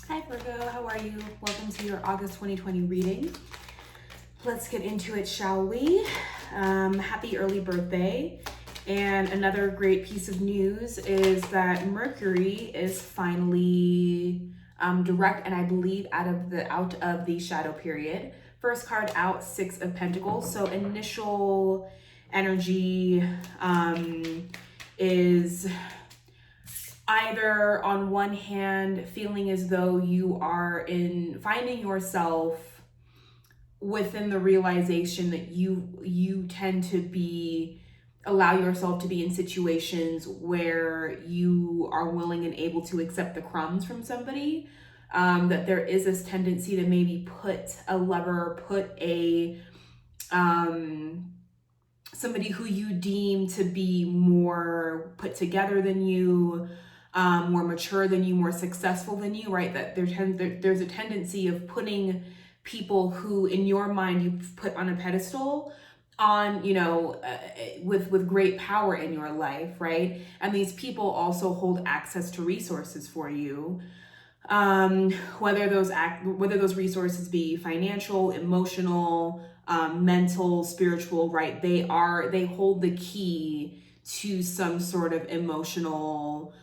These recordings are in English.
Hi Virgo, how are you? Welcome to your August 2020 reading. Let's get into it, shall we? Happy early birthday. And another great piece of news is that Mercury is finally direct, and I believe out of the shadow period. First card out, Six of Pentacles. So initial energy is either on one hand feeling as though you are finding yourself within the realization that you tend to allow yourself to be in situations where you are willing and able to accept the crumbs from somebody, that there is this tendency to maybe put somebody who you deem to be more put together than you, more mature than you, more successful than you, right? That there's a tendency of putting people who in your mind you've put on a pedestal on, with great power in your life, right? And these people also hold access to resources for you. Whether those resources be financial, emotional, mental, spiritual, right? They hold the key to some sort of emotional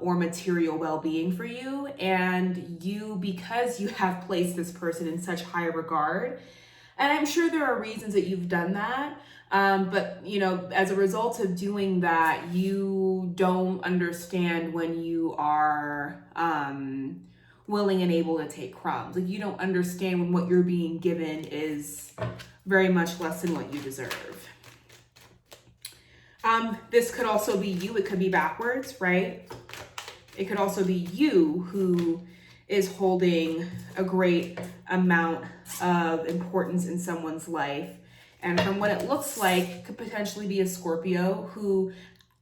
or material well-being for you. And because you have placed this person in such high regard, and I'm sure there are reasons that you've done that, but as a result of doing that, you don't understand when you are willing and able to take crumbs. Like, you don't understand when what you're being given is very much less than what you deserve. This could also be you. It could be backwards, right? It could also be you who is holding a great amount of importance in someone's life. And from what it looks like, could potentially be a Scorpio who,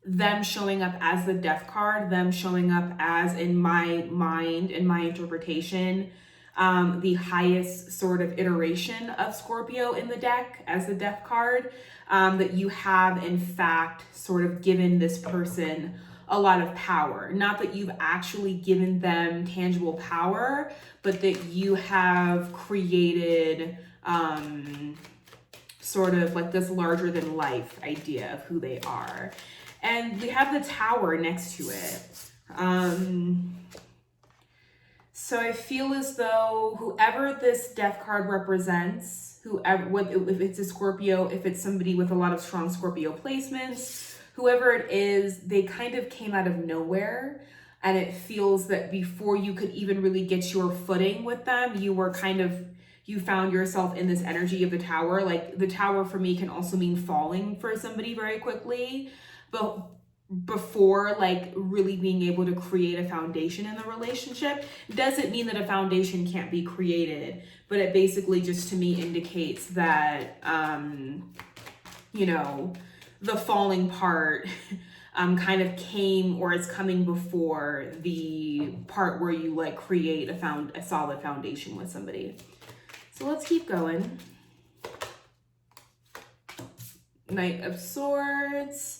them showing up as the Death card, them showing up as, in my mind, in my interpretation, the highest sort of iteration of Scorpio in the deck as the Death card, that you have in fact sort of given this person a lot of power. Not that you've actually given them tangible power, but that you have created sort of like this larger than life idea of who they are. And we have the Tower next to it. So I feel as though whoever this Death card represents, if it's a Scorpio, if it's somebody with a lot of strong Scorpio placements, whoever it is, they kind of came out of nowhere. And it feels that before you could even really get your footing with them, you found yourself in this energy of the Tower. Like, the Tower for me can also mean falling for somebody very quickly, but before like really being able to create a foundation in the relationship. Doesn't mean that a foundation can't be created, but it basically just to me indicates that the falling part kind of came or is coming before the part where you like create a solid foundation with somebody. So let's keep going. Knight of Swords.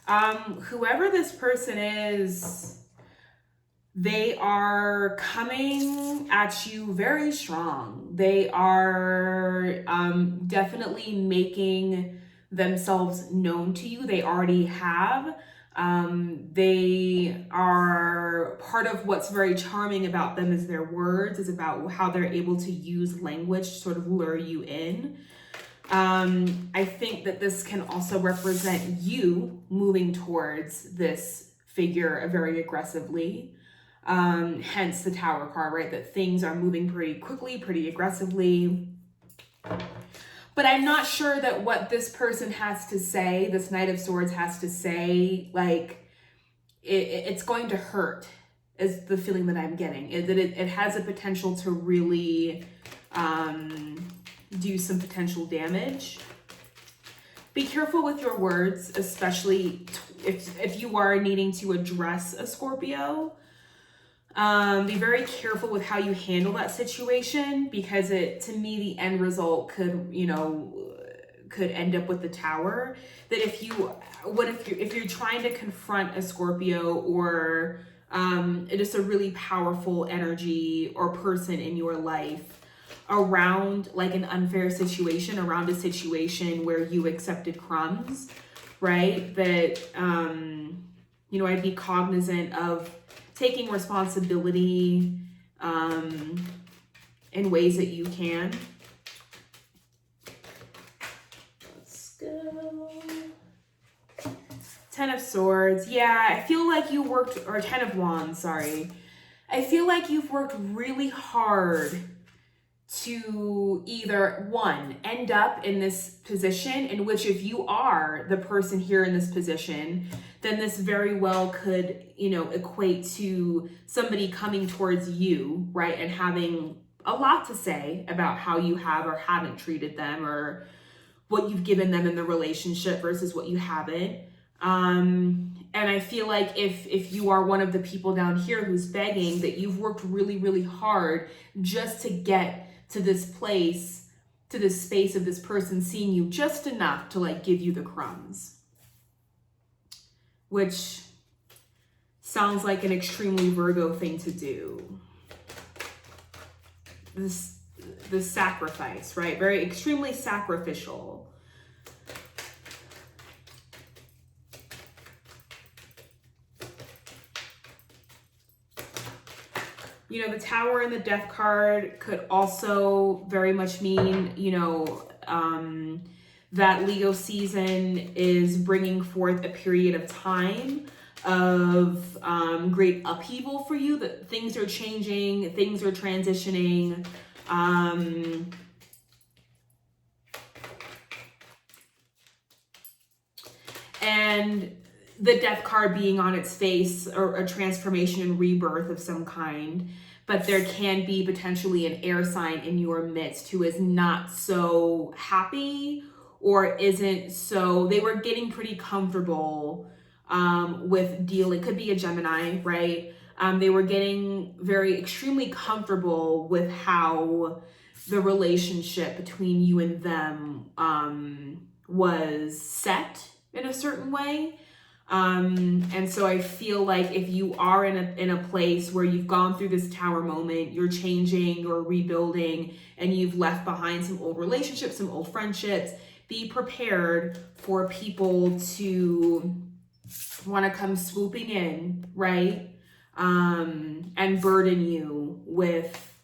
Whoever this person is, they are coming at you very strong. They are definitely making themselves known to you. They already have. They are, part of what's very charming about them is their words, is about how they're able to use language to sort of lure you in. I think that this can also represent you moving towards this figure very aggressively. Hence the Tower card, right? That things are moving pretty quickly, pretty aggressively. But I'm not sure that what this person has to say, this Knight of Swords has to say, like, it's going to hurt, is the feeling that I'm getting. It has a potential to really do some potential damage. Be careful with your words, especially if you are needing to address a Scorpio. Be very careful with how you handle that situation, because to me, the end result could end up with the Tower. That if you're trying to confront a Scorpio or just a really powerful energy or person in your life around like an unfair situation, around a situation where you accepted crumbs, right? That, you know, I'd be cognizant of taking responsibility in ways that you can. Let's go. 10 of Swords. Yeah, I feel like you worked, or 10 of Wands, sorry. I feel like you've worked really hard to either, one, end up in this position in which if you are the person here in this position, then this very well could, you know, equate to somebody coming towards you, right? And having a lot to say about how you have or haven't treated them, or what you've given them in the relationship versus what you haven't. And I feel like if you are one of the people down here who's begging, that you've worked really, really hard just to get to this place, to this space of this person seeing you just enough to like give you the crumbs, which sounds like an extremely Virgo thing to do. The sacrifice, right? Very extremely sacrificial. You know, the Tower and the Death card could also very much mean, you know, that Leo season is bringing forth a period of time of great upheaval for you, that things are changing, things are transitioning. And the Death card being on its face, or a transformation and rebirth of some kind. But there can be potentially an air sign in your midst who is not so happy, or isn't so, they were getting pretty comfortable with dealing, could be a Gemini, right? They were getting extremely comfortable with how the relationship between you and them was set in a certain way. And so I feel like if you are in a place where you've gone through this Tower moment, you're changing or rebuilding, and you've left behind some old relationships, some old friendships, be prepared for people to want to come swooping in, right? And burden you with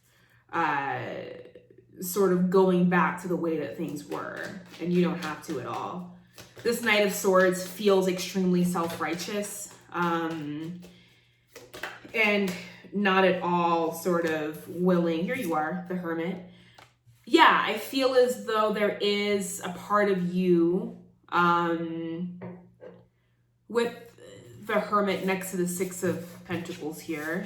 sort of going back to the way that things were, and you don't have to at all. This Knight of Swords feels extremely self-righteous, and not at all sort of willing. Here you are, the Hermit. Yeah, I feel as though there is a part of you with the Hermit next to the Six of Pentacles here.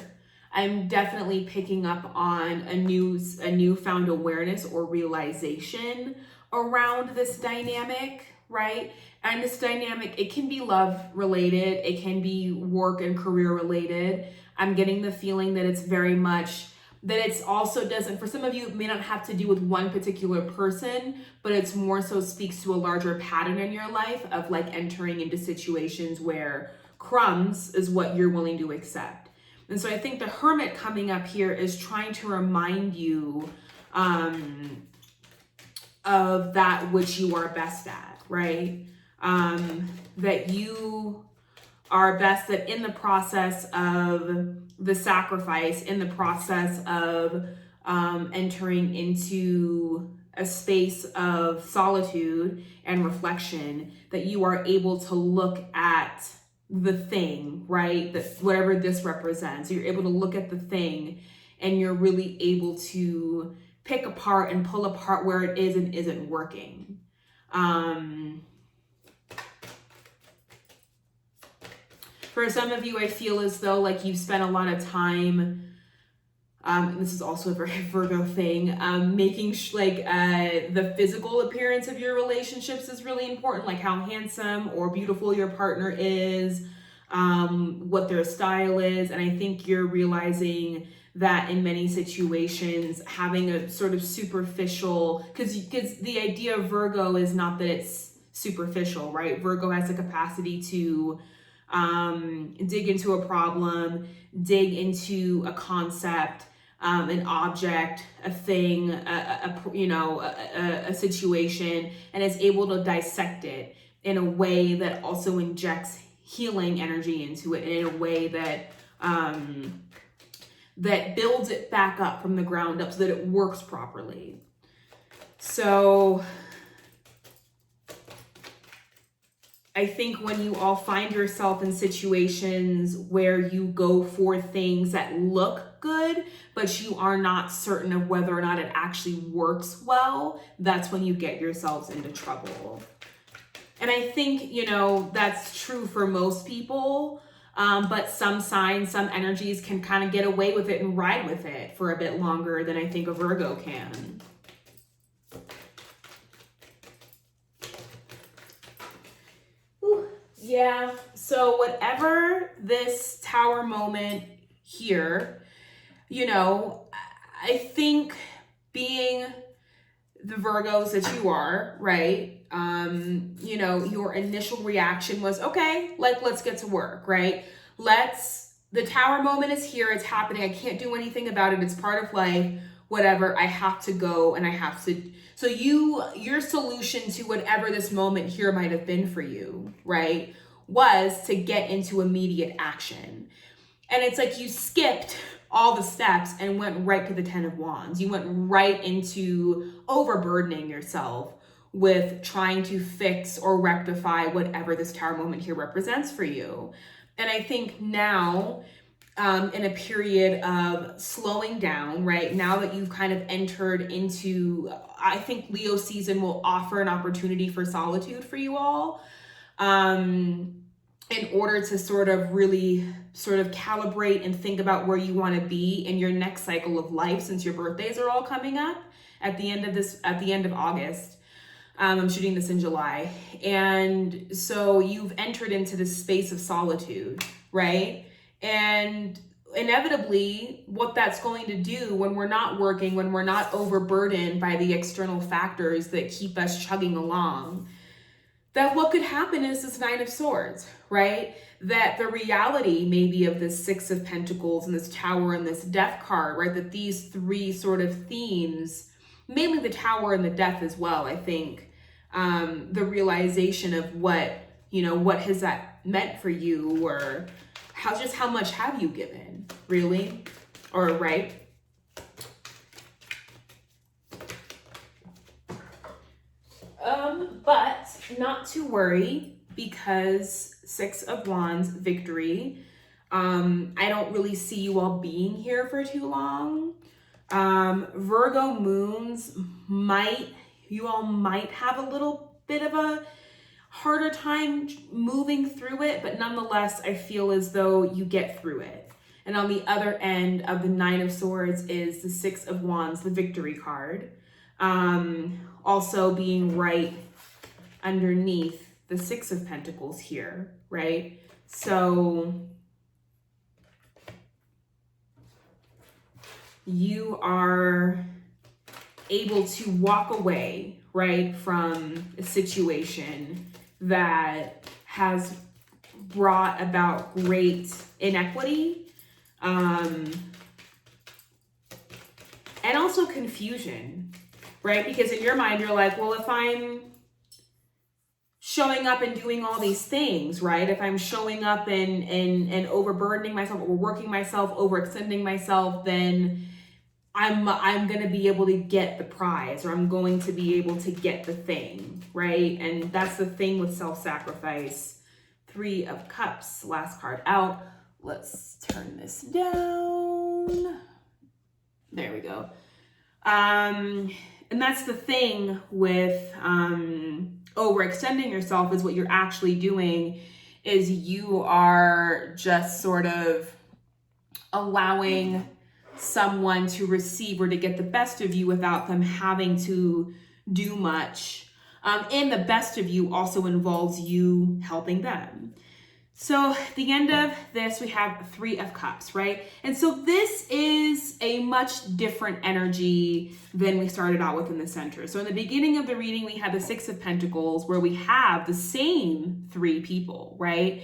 I'm definitely picking up on a newfound awareness or realization around this dynamic, right? And this dynamic, it can be love related, it can be work and career related. I'm getting the feeling that it's very much, that it's also doesn't, for some of you, it may not have to do with one particular person, but it's more so speaks to a larger pattern in your life of like entering into situations where crumbs is what you're willing to accept. And so I think the Hermit coming up here is trying to remind you of that which you are best at, right? That you are best at in the process of the sacrifice, in the process of entering into a space of solitude and reflection, that you are able to look at the thing, right? That whatever this represents, you're able to look at the thing and you're really able to pick apart and pull apart where it is and isn't working. For some of you, I feel as though like you've spent a lot of time, and this is also a very Virgo thing, making the physical appearance of your relationships is really important, like how handsome or beautiful your partner is, what their style is. And I think you're realizing that in many situations, having a sort of superficial, because the idea of Virgo is not that it's superficial, right? Virgo has the capacity to dig into a problem, dig into a concept, an object, a thing, a situation, and is able to dissect it in a way that also injects healing energy into it, and in a way that that builds it back up from the ground up so that it works properly. So I think when you all find yourself in situations where you go for things that look good, but you are not certain of whether or not it actually works well, that's when you get yourselves into trouble. And I think, that's true for most people, but some signs, some energies can kind of get away with it and ride with it for a bit longer than I think a Virgo can. Yeah, so whatever this Tower moment here, I think being the Virgos that you are, right? Your initial reaction was, okay, let's get to work, right? The Tower moment is here, it's happening, I can't do anything about it, it's part of life, whatever, I have to go and I have to. So your solution to whatever this moment here might have been for you, right, was to get into immediate action. And it's like you skipped all the steps and went right to the 10 of Wands. You went right into overburdening yourself with trying to fix or rectify whatever this Tower moment here represents for you. And I think now, in a period of slowing down, right? Now that you've kind of entered into, I think Leo season will offer an opportunity for solitude for you all, in order to sort of calibrate and think about where you want to be in your next cycle of life, since your birthdays are all coming up at the end of August. I'm shooting this in July. And so you've entered into this space of solitude, right? And inevitably, what that's going to do when we're not working, when we're not overburdened by the external factors that keep us chugging along, that what could happen is this Nine of Swords, right? That the reality maybe of this Six of Pentacles and this Tower and this Death card, right? That these three sort of themes, mainly the Tower and the Death as well, I think, the realization of what has that meant for you, or how much have you given, really? Or, right? But not to worry, because Six of Wands, victory. I don't really see you all being here for too long. Virgo moons you all might have a little bit of a harder time moving through it, but nonetheless, I feel as though you get through it. And on the other end of the Nine of Swords is the Six of Wands, the victory card. Also being right underneath the Six of Pentacles here, right? So you are able to walk away, right, from a situation that has brought about great inequity, and also confusion, right? Because in your mind, you're like, well, if I'm showing up and doing all these things, right? If I'm showing up and overburdening myself, overworking myself, overextending myself, then I'm going to be able to get the prize, or I'm going to be able to get the thing, right? And that's the thing with self-sacrifice. Three of Cups, last card out. Let's turn this down. There we go. And that's the thing with overextending yourself, is what you're actually doing is you are just sort of allowing someone to receive or to get the best of you without them having to do much. And the best of you also involves you helping them. So at the end of this, we have Three of Cups, right? And so this is a much different energy than we started out with in the center. So in the beginning of the reading, we had the Six of Pentacles, where we have the same three people, right?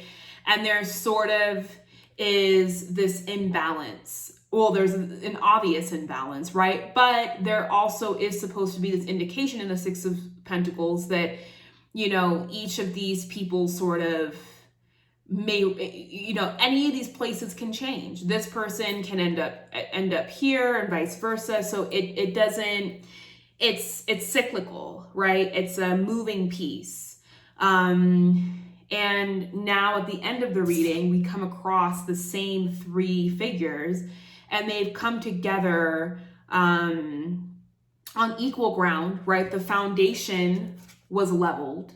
And there sort of is this imbalance. Well, there's an obvious imbalance, right? But there also is supposed to be this indication in the Six of Pentacles that, you know, each of these people sort of may, you know, any of these places can change. This person can end up here and vice versa. So it doesn't, it's cyclical, right? It's a moving piece. And now at the end of the reading, we come across the same three figures, and they've come together on equal ground, right? The foundation was leveled.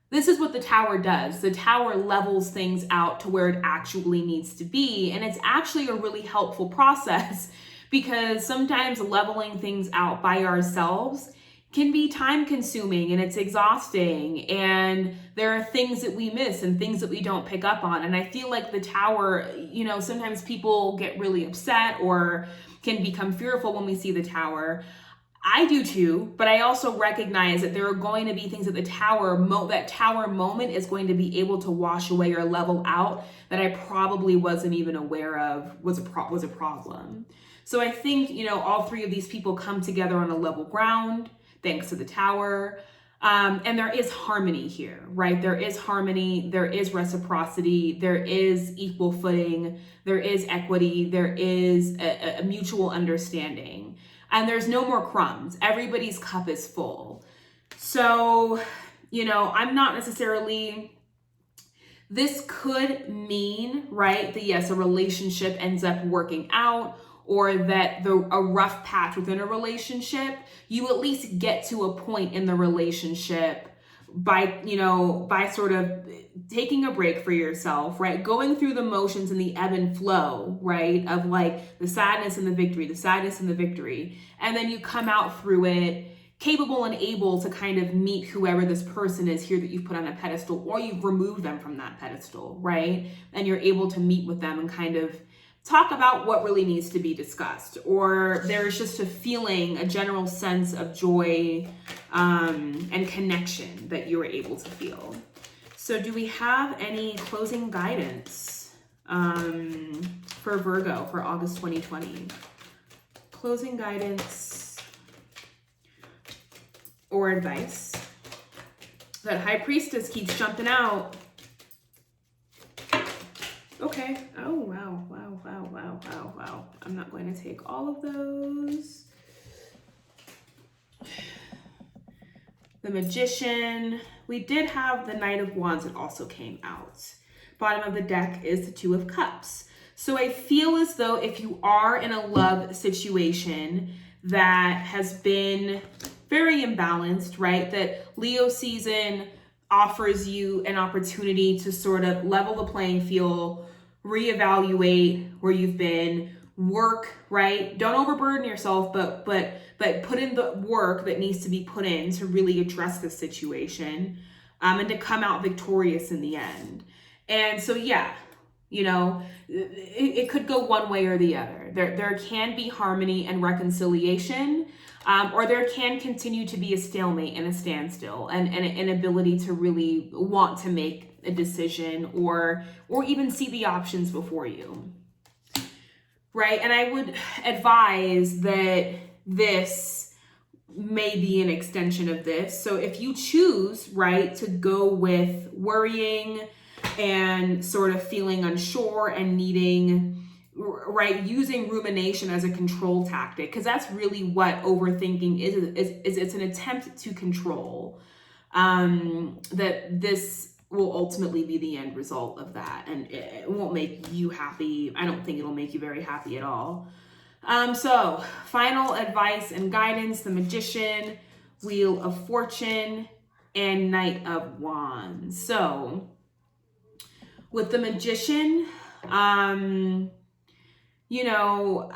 This is what the Tower does. The Tower levels things out to where it actually needs to be. And it's actually a really helpful process because sometimes leveling things out by ourselves can be time consuming and it's exhausting. And there are things that we miss and things that we don't pick up on. And I feel like the Tower, you know, sometimes people get really upset or can become fearful when we see the Tower. I do too, but I also recognize that there are going to be things that the Tower, that Tower moment is going to be able to wash away or level out that I probably wasn't even aware of was a problem. So I think, you know, all three of these people come together on a level ground thanks to the Tower. And there is harmony here, right? There is harmony, there is reciprocity, there is equal footing, there is equity, there is a mutual understanding. And there's no more crumbs. Everybody's cup is full. So, you know, I'm not necessarily, this could mean, right, that yes, a relationship ends up working out, or that a rough patch within a relationship, you at least get to a point in the relationship by, you know, by sort of taking a break for yourself, right? Going through the motions and the ebb and flow, right? Of like the sadness and the victory, the sadness and the victory. And then you come out through it capable and able to kind of meet whoever this person is here that you've put on a pedestal, or you've removed them from that pedestal, right? And you're able to meet with them and kind of talk about what really needs to be discussed, or there's just a feeling, a general sense of joy and connection that you were able to feel. So do we have any closing guidance for Virgo for August 2020? Closing guidance or advice? That High Priestess keeps jumping out. Okay. Oh, wow, wow, wow, wow, wow, wow. I'm not going to take all of those. The Magician. We did have the Knight of Wands that also came out. Bottom of the deck is the Two of Cups. So I feel as though if you are in a love situation that has been very imbalanced, right? That Leo season offers you an opportunity to sort of level the playing field, reevaluate where you've been, work, right? Don't overburden yourself, but put in the work that needs to be put in to really address the situation, and to come out victorious in the end. And so, yeah, you know, it could go one way or the other. There can be harmony and reconciliation, or there can continue to be a stalemate and a standstill and an inability to really want to make a decision or even see the options before you, right? And I would advise that this may be an extension of this. So if you choose, right, to go with worrying and sort of feeling unsure and needing, right, using rumination as a control tactic, because that's really what overthinking is it's an attempt to control, that this will ultimately be the end result of that, and it won't make you happy. I don't think it'll make you very happy at all. So final advice and guidance: the Magician, Wheel of Fortune, and Knight of Wands. So with the Magician, you know,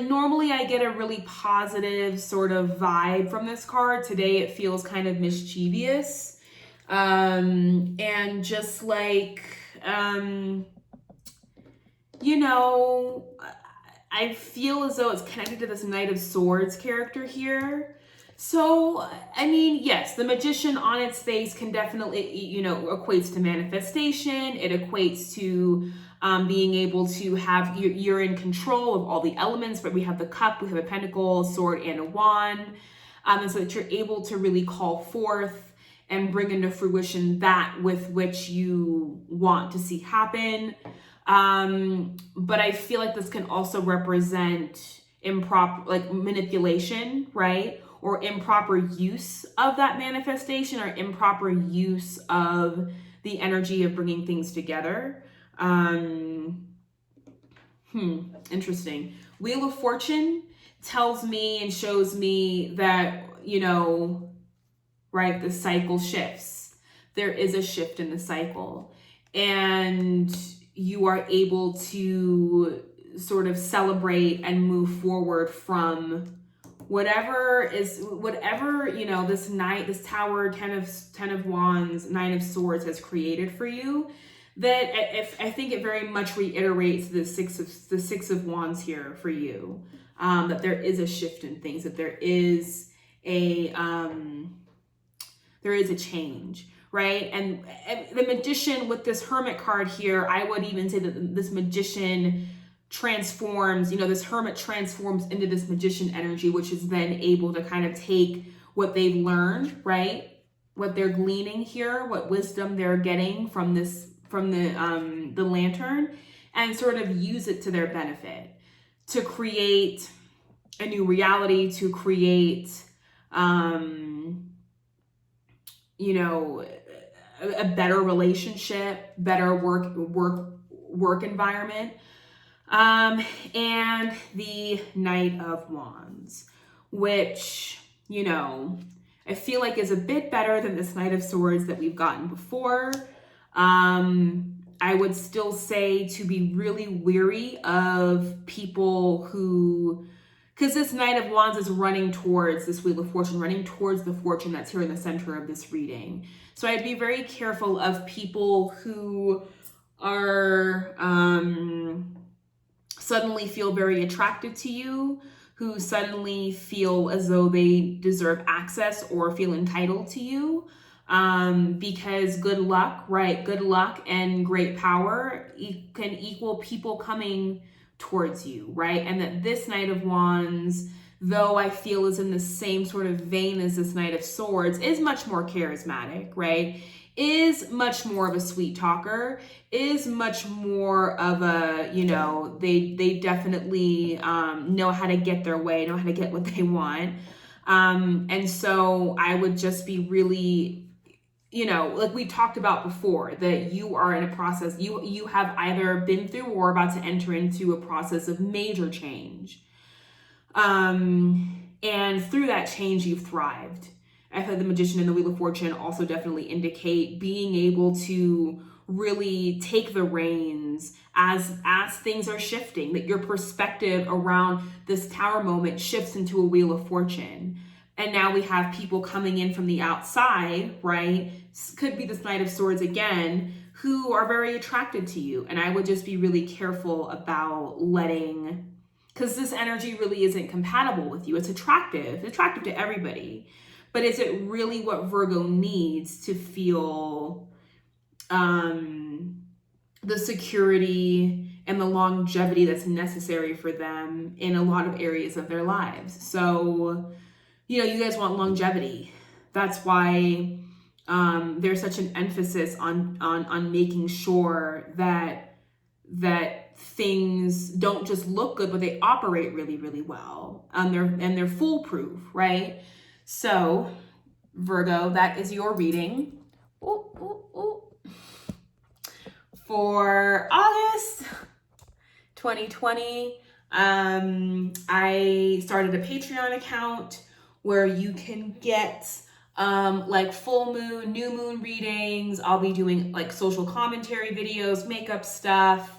normally I get a really positive sort of vibe from this card. Today it feels kind of mischievous. And just like, you know, I feel as though it's connected to this Knight of Swords character here. So, I mean, yes, the magician on its face can definitely, equates to manifestation. It equates to being able to have, you're in control of all the elements, but we have the cup, we have a pentacle, sword, and a wand. And so that you're able to really call forth and bring into fruition that with which you want to see happen. But I feel like this can also represent improper, like manipulation, right? Or improper use of that manifestation, or improper use of the energy of bringing things together. Interesting. Wheel of Fortune tells me and shows me that, right, the cycle shifts. There is a shift in the cycle, and you are able to sort of celebrate and move forward from whatever, this tower, 10 of wands, 9 of swords has created for you. That I think it very much reiterates the six of wands here for you. That there is a shift in things, that there is a change, right? And the magician with this hermit card here, I would even say that this magician transforms, this hermit transforms into this magician energy, which is then able to kind of take what they've learned, right? What they're gleaning here, what wisdom they're getting from the lantern, and sort of use it to their benefit to create a new reality, to create, a better relationship, better work environment. And the Knight of Wands, which, I feel like is a bit better than this Knight of Swords that we've gotten before. I would still say to be really weary of people who, because this Knight of Wands is running towards this Wheel of Fortune, running towards the fortune that's here in the center of this reading. So I'd be very careful of people who are suddenly feel very attracted to you, who suddenly feel as though they deserve access or feel entitled to you. Because good luck, right? Good luck and great power can equal people coming towards you, right? And that this Knight of Wands, though I feel is in the same sort of vein as this Knight of Swords, is much more charismatic, right? Is much more of a sweet talker, is much more of a, they definitely know how to get their way, know how to get what they want. And so I would just be really, like we talked about before, that you are in a process, you have either been through or about to enter into a process of major change. And through that change, you've thrived. I feel like the Magician and the Wheel of Fortune also definitely indicate being able to really take the reins as things are shifting, that your perspective around this Tower moment shifts into a Wheel of Fortune. And now we have people coming in from the outside, right? Could be this Knight of Swords again, who are very attracted to you. And I would just be really careful about letting, because this energy really isn't compatible with you. It's attractive to everybody. But is it really what Virgo needs to feel the security and the longevity that's necessary for them in a lot of areas of their lives? So, you guys want longevity. That's why there's such an emphasis on making sure that things don't just look good, but they operate really, really well. And they're foolproof, right? So, Virgo, that is your reading. For August 2020, I started a Patreon account where you can get like full moon, new moon readings. I'll be doing like social commentary videos, makeup stuff.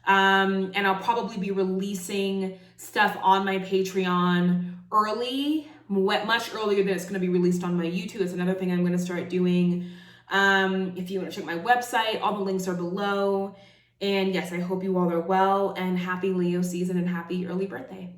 And I'll probably be releasing stuff on my Patreon early, much earlier than it's going to be released on my YouTube. That's another thing I'm going to start doing. If you want to check my website, all the links are below. And yes, I hope you all are well, and happy Leo season and happy early birthday.